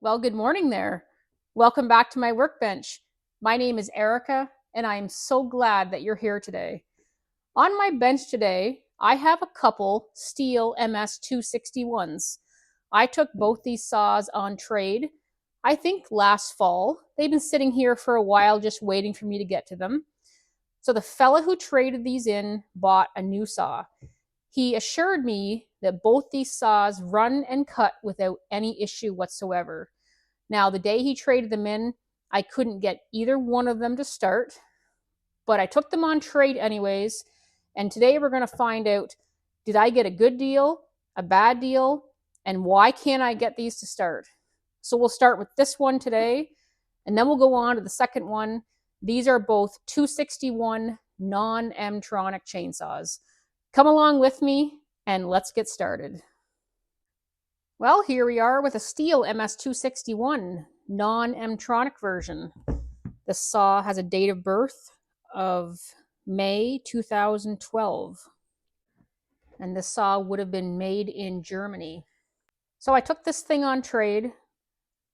Well, good morning there. Welcome back to my workbench. My name is Erica, and I am so glad that you're here today. On my bench today, I have a couple Stihl MS261s. I took both these saws on trade, I think last fall. They've been sitting here for a while just waiting for me to get to them. So the fella who traded these in bought a new saw. He assured me that both these saws run and cut without any issue whatsoever. Now, the day he traded them in, I couldn't get either one of them to start, but I took them on trade anyways. And today we're going to find out, did I get a good deal, a bad deal, and why can't I get these to start? So we'll start with this one today, and then we'll go on to the second one. These are both 261 non-Mtronic chainsaws. Come along with me and let's get started. Well, here we are with a Stihl MS261 non-Mtronic version. The saw has a date of birth of May 2012. And this saw would have been made in Germany. So I took this thing on trade.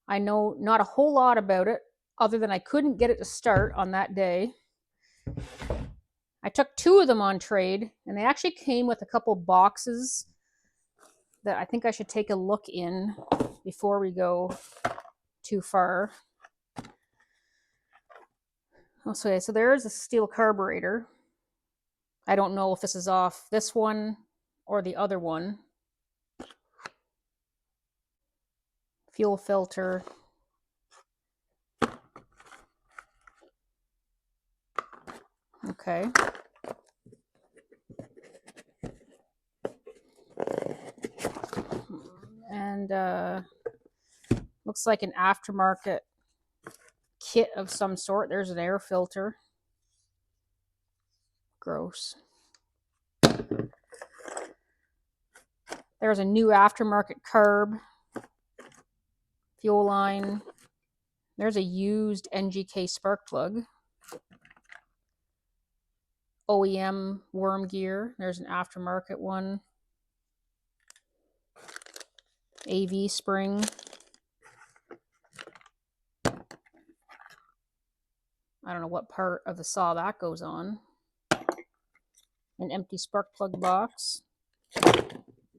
I know not a whole lot about it, other than I couldn't get it to start on that day. I took two of them on trade, and they actually came with a couple boxes that I think I should take a look in before we go too far. Okay, so there is a Stihl carburetor. I don't know if this is off this one or the other one. Fuel filter. Okay. And looks like an aftermarket kit of some sort. There's an air filter. Gross. There's a new aftermarket carb. Fuel line. There's a used NGK spark plug. OEM worm gear. There's an aftermarket one. AV spring. I don't know what part of the saw that goes on. An empty spark plug box.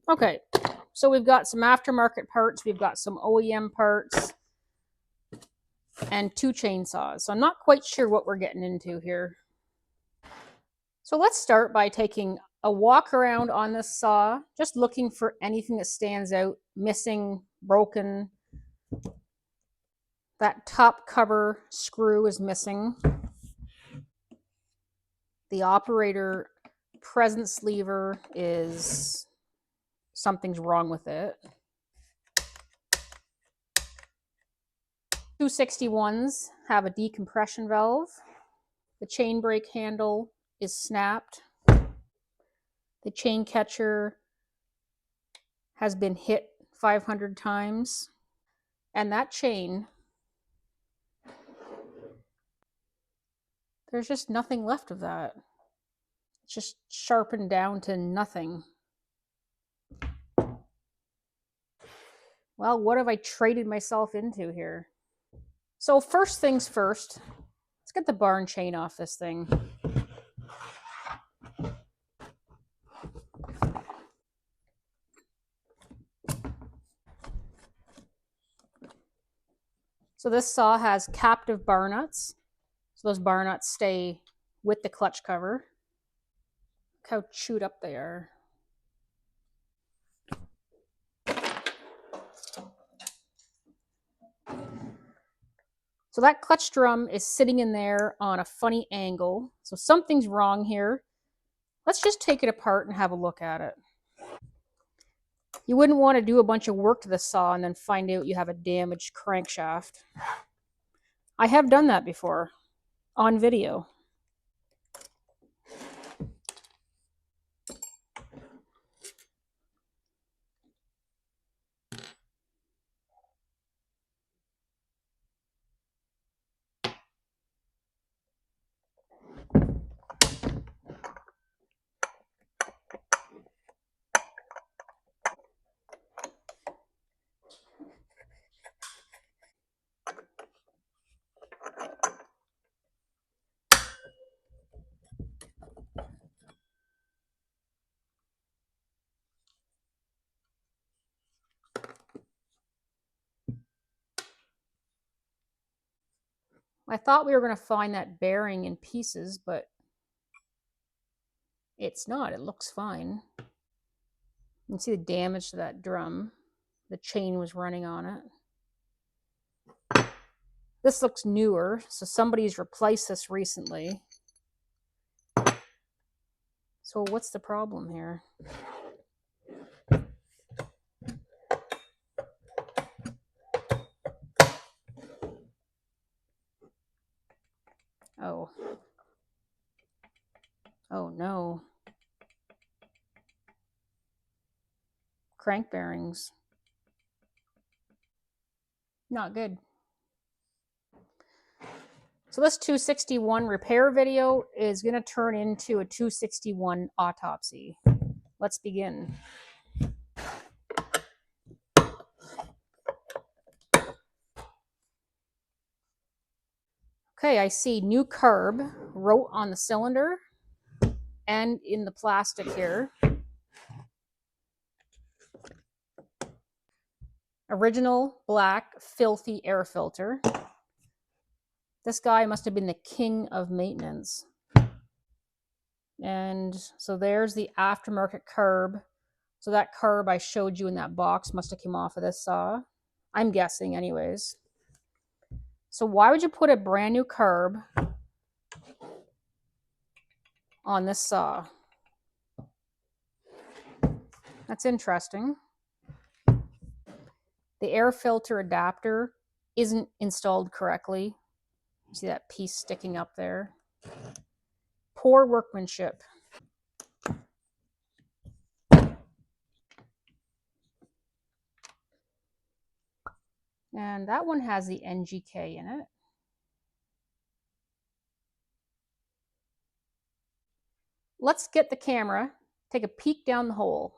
Okay, so we've got some aftermarket parts, we've got some OEM parts, and two chainsaws. So I'm not quite sure what we're getting into here. So let's start by taking a walk around on this saw, just looking for anything that stands out, missing, broken. That top cover screw is missing. The operator presence lever is, something's wrong with it. 261s have a decompression valve. The chain brake handle is snapped. The chain catcher has been hit 500 times. And that chain, there's just nothing left of that. It's just sharpened down to nothing. Well, what have I traded myself into here? So first things first, let's get the barn chain off this thing. So this saw has captive bar nuts. So those bar nuts stay with the clutch cover. Look how chewed up they are. So that clutch drum is sitting in there on a funny angle. So something's wrong here. Let's just take it apart and have a look at it. You wouldn't want to do a bunch of work to the saw and then find out you have a damaged crankshaft. I have done that before, on video. I thought we were going to find that bearing in pieces, but it's not. It looks fine. You can see the damage to that drum. The chain was running on it. This looks newer, so somebody's replaced this recently. So what's the problem here? Oh. Oh no. Crank bearings. Not good. So this 261 repair video is going to turn into a 261 autopsy. Let's begin. Okay, I see new carb wrote on the cylinder and in the plastic here. Original black filthy air filter. This guy must have been the king of maintenance. And so there's the aftermarket carb. So that carb I showed you in that box must have come off of this saw. I'm guessing anyways. So why would you put a brand new carb on this saw? That's interesting. The air filter adapter isn't installed correctly. You see that piece sticking up there? Poor workmanship. And that one has the NGK in it. Let's get the camera, take a peek down the hole.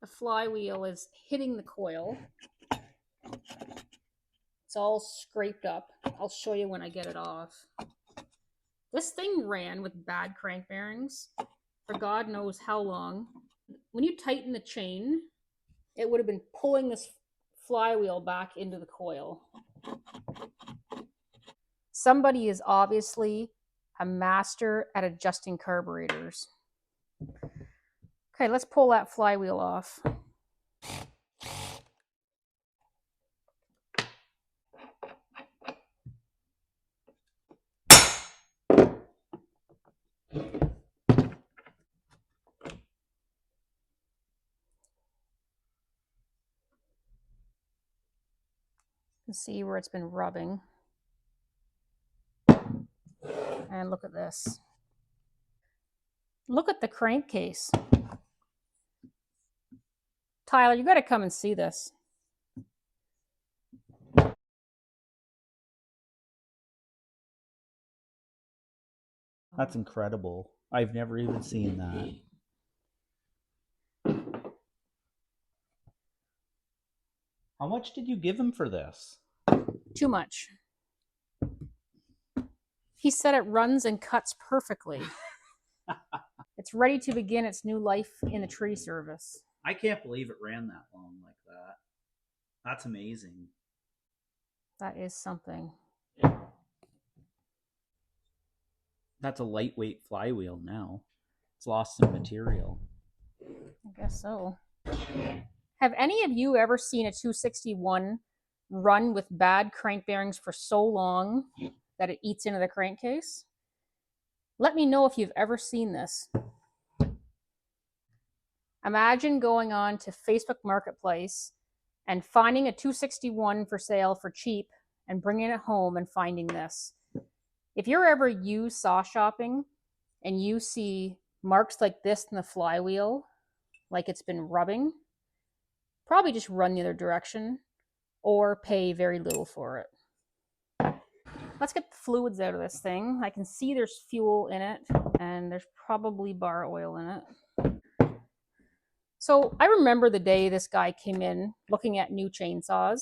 The flywheel is hitting the coil. It's all scraped up. I'll show you when I get it off. This thing ran with bad crank bearings for God knows how long. When you tighten the chain, it would have been pulling this flywheel back into the coil. Somebody is obviously a master at adjusting carburetors. Okay, let's pull that flywheel off. You can see where it's been rubbing. And look at this. Look at the crankcase. Tyler, you got to come and see this. That's incredible. I've never even seen that. How much did you give him for this? Too much. He said it runs and cuts perfectly. It's ready to begin its new life in the tree service. I can't believe it ran that long like that. That's amazing. That is something. That's a lightweight flywheel now. It's lost some material. I guess so. Have any of you ever seen a 261 run with bad crank bearings for so long that it eats into the crankcase? Let me know if you've ever seen this. Imagine going on to Facebook Marketplace and finding a 261 for sale for cheap and bringing it home and finding this. If you're ever used saw shopping and you see marks like this in the flywheel, like it's been rubbing, probably just run the other direction or pay very little for it. Let's get the fluids out of this thing. I can see there's fuel in it and there's probably bar oil in it. So I remember the day this guy came in looking at new chainsaws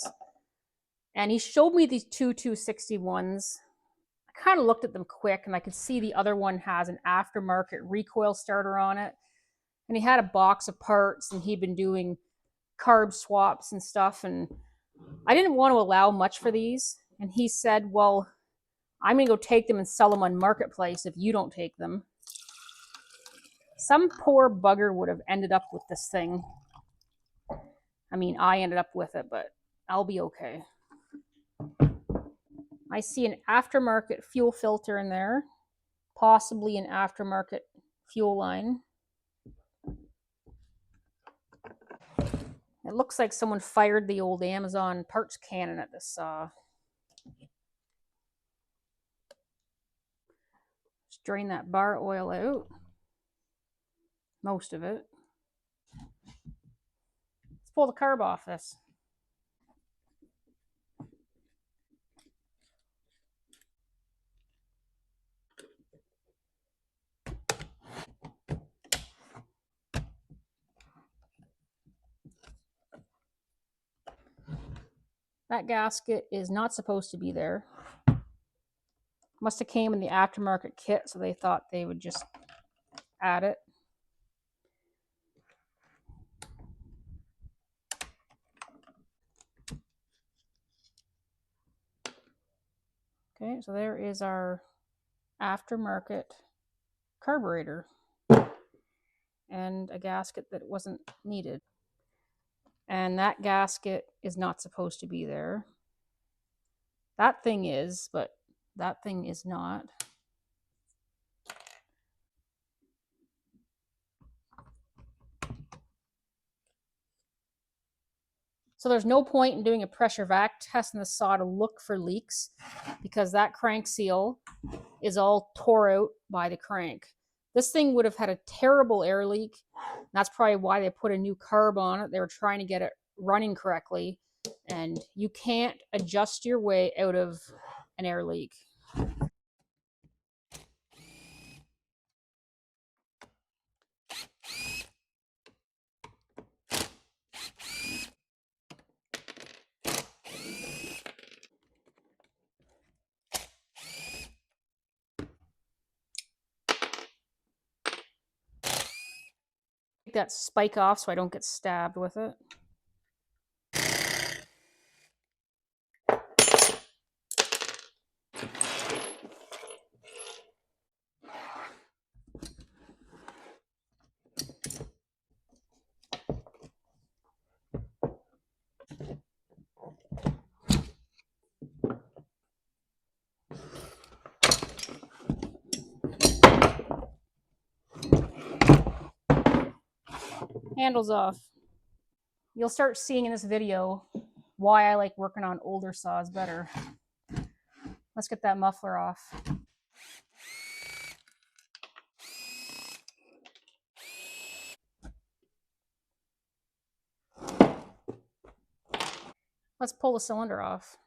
and he showed me these two 261s. I kind of looked at them quick and I could see the other one has an aftermarket recoil starter on it. And he had a box of parts and he'd been doing carb swaps and stuff. And I didn't want to allow much for these. And he said, well, I'm going to go take them and sell them on Marketplace if you don't take them. Some poor bugger would have ended up with this thing. I mean, I ended up with it, but I'll be okay. I see an aftermarket fuel filter in there, possibly an aftermarket fuel line. It looks like someone fired the old Amazon parts cannon at this saw. Just drain that bar oil out. Most of it. Let's pull the carb off this. That gasket is not supposed to be there. Must have came in the aftermarket kit, so they thought they would just add it. Okay, so there is our aftermarket carburetor and a gasket that wasn't needed. And that gasket is not supposed to be there. That thing is, but that thing is not. So there's no point in doing a pressure vac test in the saw to look for leaks because that crank seal is all tore out by the crank. This thing would have had a terrible air leak. That's probably why they put a new carb on it. They were trying to get it running correctly. And you can't adjust your way out of an air leak. Take that spike off so I don't get stabbed with it. Handles off. You'll start seeing in this video why I like working on older saws better. Let's get that muffler off. Let's pull the cylinder off.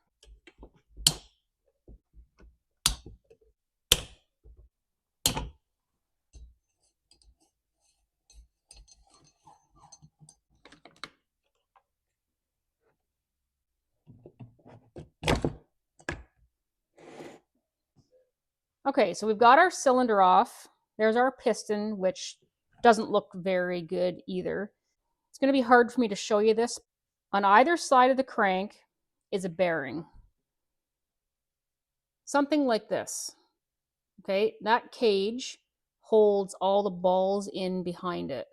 Okay, so we've got our cylinder off. There's our piston, which doesn't look very good either. It's going to be hard for me to show you this. On either side of the crank is a bearing. Something like this. Okay, that cage holds all the balls in behind it.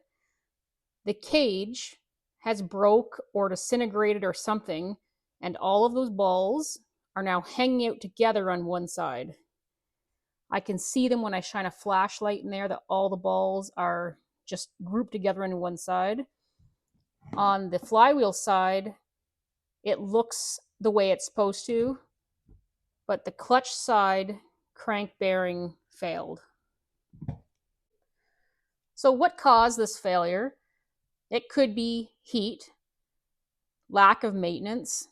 The cage has broke or disintegrated or something, and all of those balls are now hanging out together on one side. I can see them when I shine a flashlight in there, that all the balls are just grouped together on one side. On the flywheel side, it looks the way it's supposed to, but the clutch side crank bearing failed. So what caused this failure? It could be heat, lack of maintenance.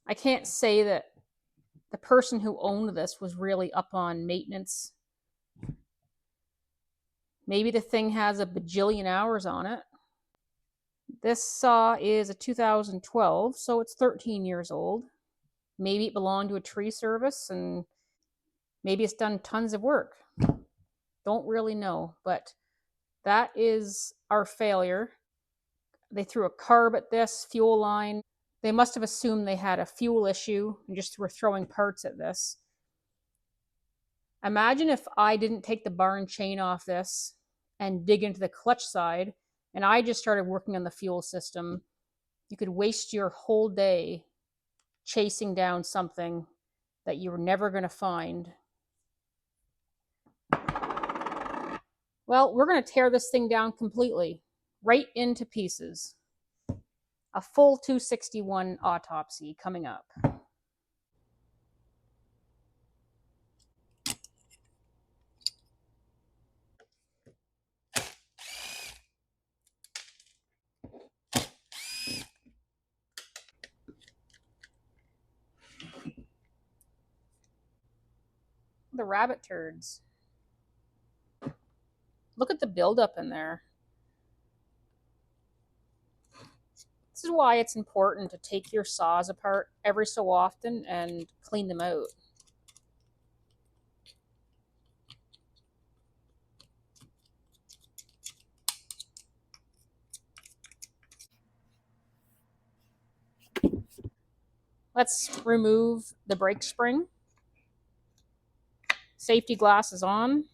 I can't say that the person who owned this was really up on maintenance. Maybe the thing has a bajillion hours on it. This saw is a 2012, so it's 13 years old. Maybe it belonged to a tree service and maybe it's done tons of work. Don't really know, but that is our failure. They threw a carb at this fuel line. They must have assumed they had a fuel issue and just were throwing parts at this. Imagine if I didn't take the bar and chain off this and dig into the clutch side and I just started working on the fuel system. You could waste your whole day chasing down something that you were never going to find. Well, we're going to tear this thing down completely, right into pieces. A full 261 autopsy coming up. The rabbit turds. Look at the buildup in there. This is why it's important to take your saws apart every so often and clean them out. Let's remove the brake spring. Safety glasses on.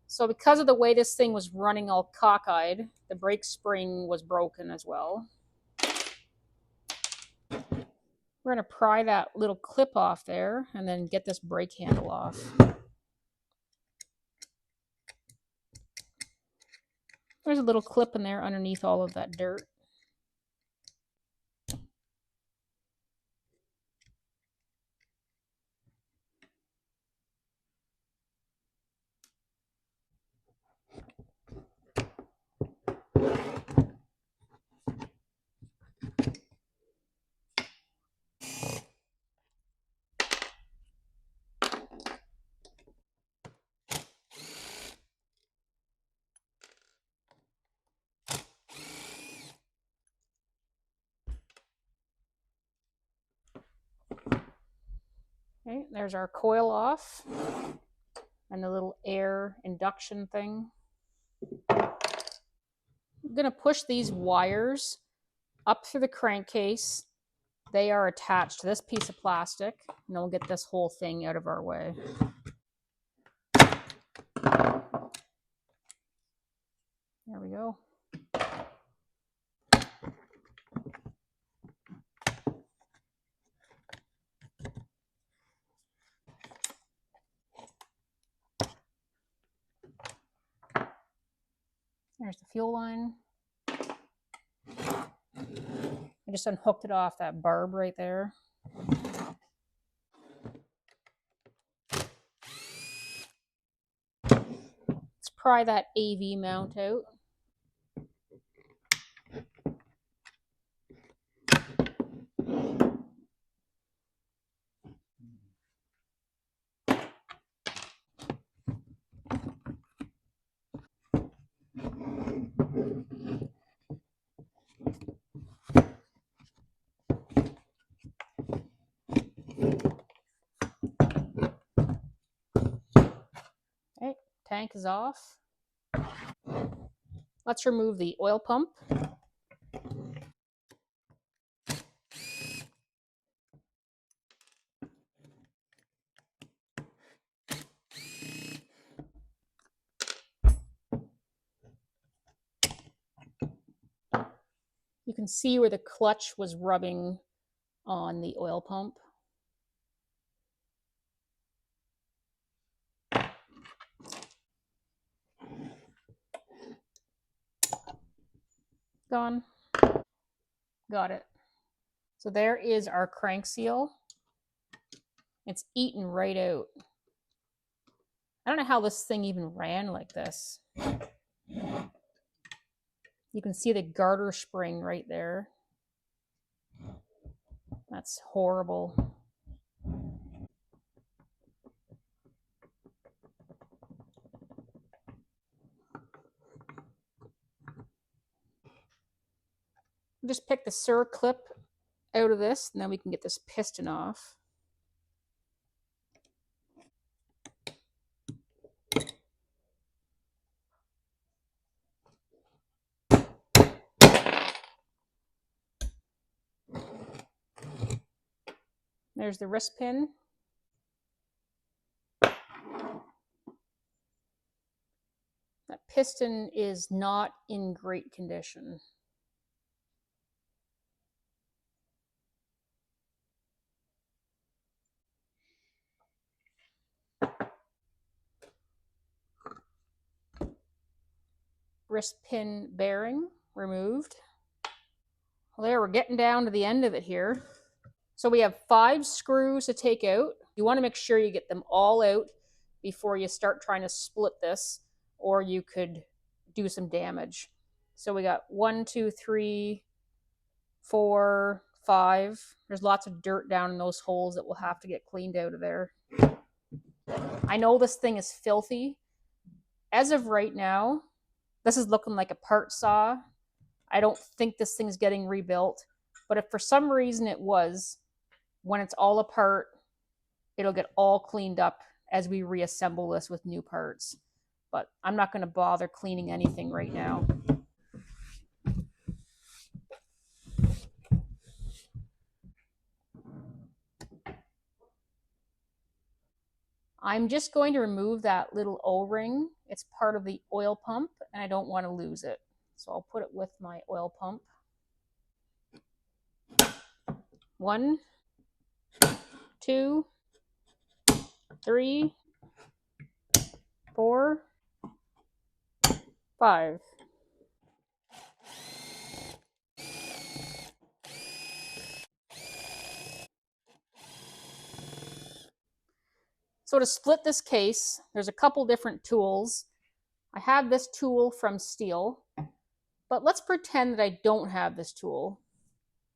So because of the way this thing was running all cockeyed, the brake spring was broken as well. We're going to pry that little clip off there and then get this brake handle off. There's a little clip in there underneath all of that dirt. Okay, there's our coil off and the little air induction thing. I'm going to push these wires up through the crankcase. They are attached to this piece of plastic, and we'll get this whole thing out of our way. There we go. There's the fuel line. I just unhooked it off that barb right there. Let's pry that AV mount out. tank is off. Let's remove the oil pump. You can see where the clutch was rubbing on the oil pump. Gone. Got it. So there is our crank seal. It's eaten right out. I don't know how this thing even ran like this. You can see the garter spring right there. That's horrible. Just pick the Sur clip out of this, and then we can get this piston off. There's the wrist pin. That piston is not in great condition. Wrist pin bearing removed. Well, there, we're getting down to the end of it here. So we have 5 screws to take out. You want to make sure you get them all out before you start trying to split this, or you could do some damage. So we got 1, 2, 3, 4, 5. There's lots of dirt down in those holes that we'll have to get cleaned out of there. I know this thing is filthy. As of right now, this is looking like a part saw. I don't think this thing's getting rebuilt, but if for some reason it was, when it's all apart, it'll get all cleaned up as we reassemble this with new parts. But I'm not going to bother cleaning anything right now. I'm just going to remove that little O-ring. It's part of the oil pump, and I don't want to lose it. So I'll put it with my oil pump. 1, 2, 3, 4, 5. So to split this case, there's a couple different tools. I have this tool from Stihl, but let's pretend that I don't have this tool.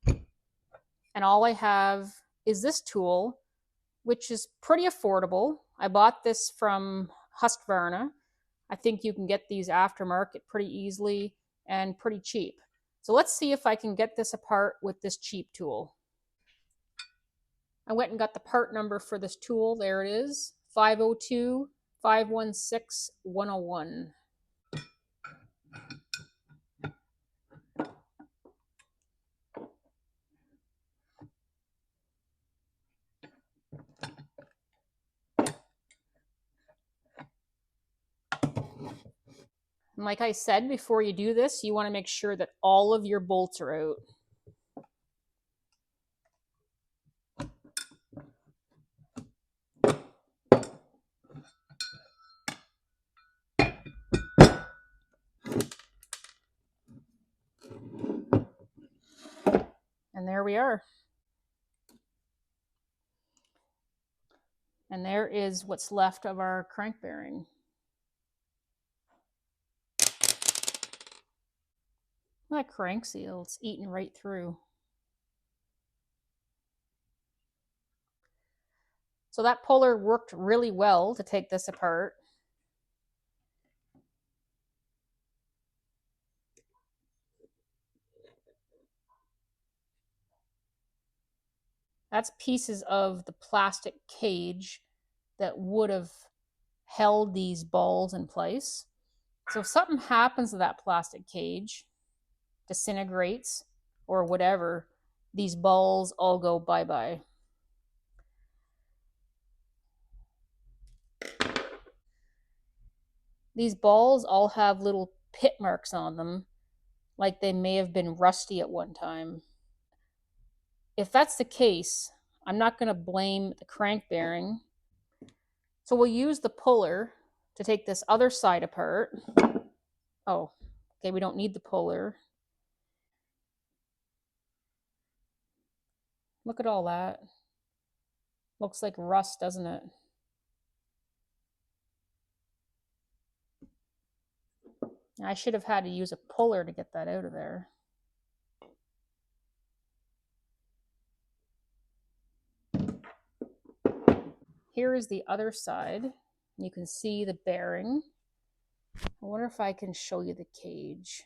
And all I have is this tool, which is pretty affordable. I bought this from Husqvarna. I think you can get these aftermarket pretty easily and pretty cheap. So let's see if I can get this apart with this cheap tool. I went and got the part number for this tool. There it is, 502 516 101. And like I said, before you do this, you want to make sure that all of your bolts are out. And there we are. And there is what's left of our crank bearing. That crank seal, it's eaten right through. So that puller worked really well to take this apart. That's pieces of the plastic cage that would have held these balls in place. So if something happens to that plastic cage, disintegrates or whatever, these balls all go bye-bye. These balls all have little pit marks on them, like they may have been rusty at one time. If that's the case, I'm not going to blame the crank bearing. So we'll use the puller to take this other side apart. Oh, okay, we don't need the puller. Look at all that. Looks like rust, doesn't it? I should have had to use a puller to get that out of there. Here is the other side. You can see the bearing. I wonder if I can show you the cage.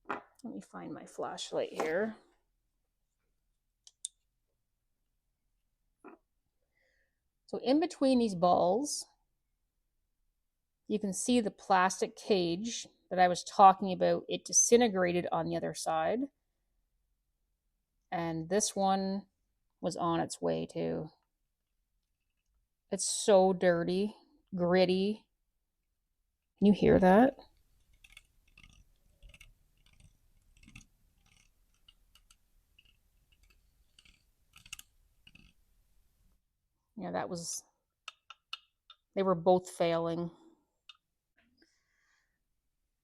Let me find my flashlight here. So in between these balls, you can see the plastic cage that I was talking about. It disintegrated on the other side. And this one was on its way too. It's so dirty, gritty. Can you hear that? Yeah, that was, they were both failing.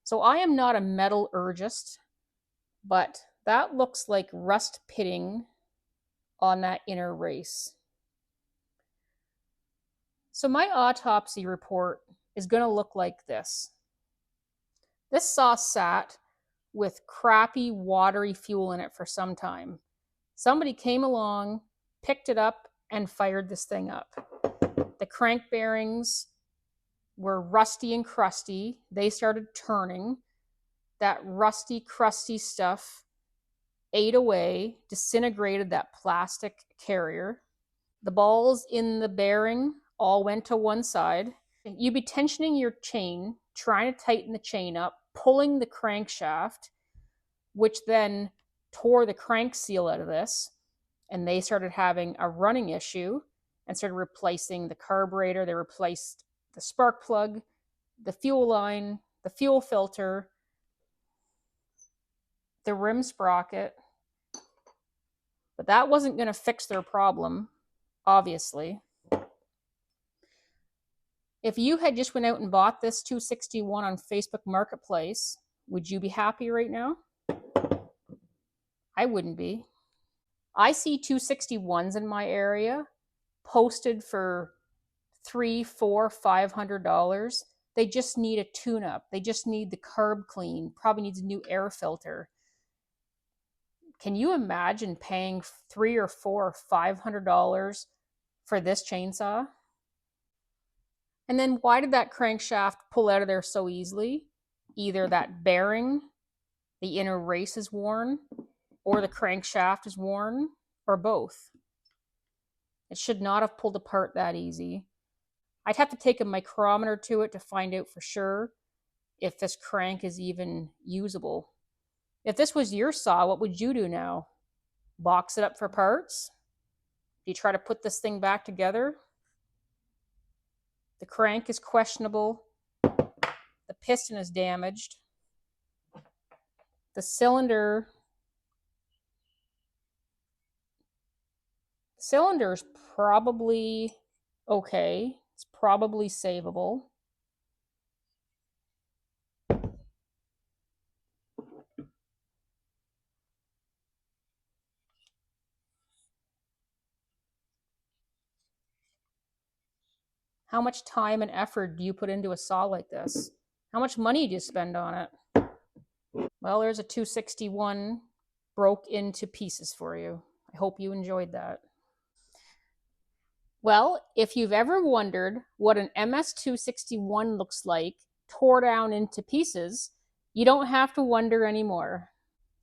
So I am not a metallurgist, but that looks like rust pitting on that inner race. So my autopsy report is going to look like this. This saw sat with crappy watery fuel in it for some time. Somebody came along, picked it up, and fired this thing up. The crank bearings were rusty and crusty. They started turning. That rusty, crusty stuff ate away, disintegrated that plastic carrier. The balls in the bearing all went to one side. You'd be tensioning your chain, trying to tighten the chain up, pulling the crankshaft, which then tore the crank seal out of this. And they started having a running issue and started replacing the carburetor. They replaced the spark plug, the fuel line, the fuel filter, the rim sprocket. But that wasn't going to fix their problem, obviously. If you had just went out and bought this 261 on Facebook Marketplace, would you be happy right now? I wouldn't be. I see 261s in my area posted for $300, $400, $500. They just need a tune-up. They just need the carb clean. Probably needs a new air filter. Can you imagine paying $300 or $400 or $500 for this chainsaw? And then why did that crankshaft pull out of there so easily? Either that bearing, the inner race is worn, or the crankshaft is worn, or both. It should not have pulled apart that easy. I'd have to take a micrometer to it to find out for sure if this crank is even usable. If this was your saw, what would you do now? Box it up for parts? Do you try to put this thing back together? The crank is questionable. The piston is damaged. The cylinder is probably okay. It's probably savable. How much time and effort do you put into a saw like this? How much money do you spend on it? Well, there's a 261 broke into pieces for you. I hope you enjoyed that. Well, if you've ever wondered what an MS261 looks like tore down into pieces, you don't have to wonder anymore.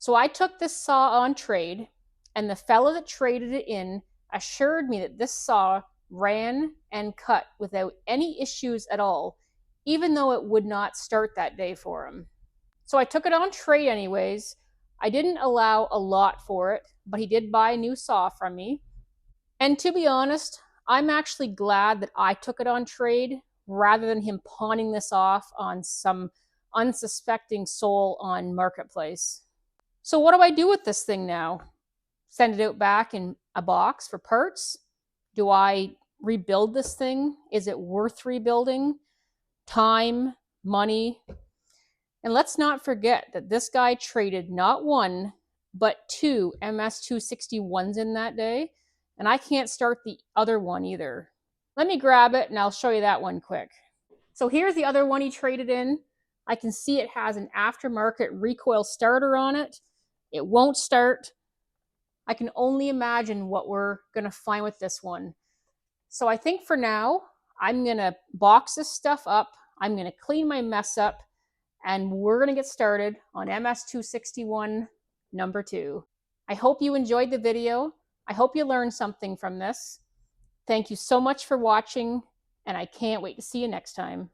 So I took this saw on trade, and the fellow that traded it in assured me that this saw ran and cut without any issues at all, even though it would not start that day for him. So I took it on trade anyways. I didn't allow a lot for it, but he did buy a new saw from me. And to be honest, I'm actually glad that I took it on trade rather than him pawning this off on some unsuspecting soul on Marketplace. So what do I do with this thing now? Send it out back in a box for parts? Do I rebuild this thing? Is it worth rebuilding? Time, money. And let's not forget that this guy traded not one, but two MS261s in that day, and I can't start the other one either. Let me grab it and I'll show you that one quick. So here's the other one he traded in. I can see it has an aftermarket recoil starter on it. It won't start. I can only imagine what we're going to find with this one. So I think for now, I'm going to box this stuff up. I'm going to clean my mess up, and we're going to get started on MS261 number 2. I hope you enjoyed the video. I hope you learned something from this. Thank you so much for watching, and I can't wait to see you next time.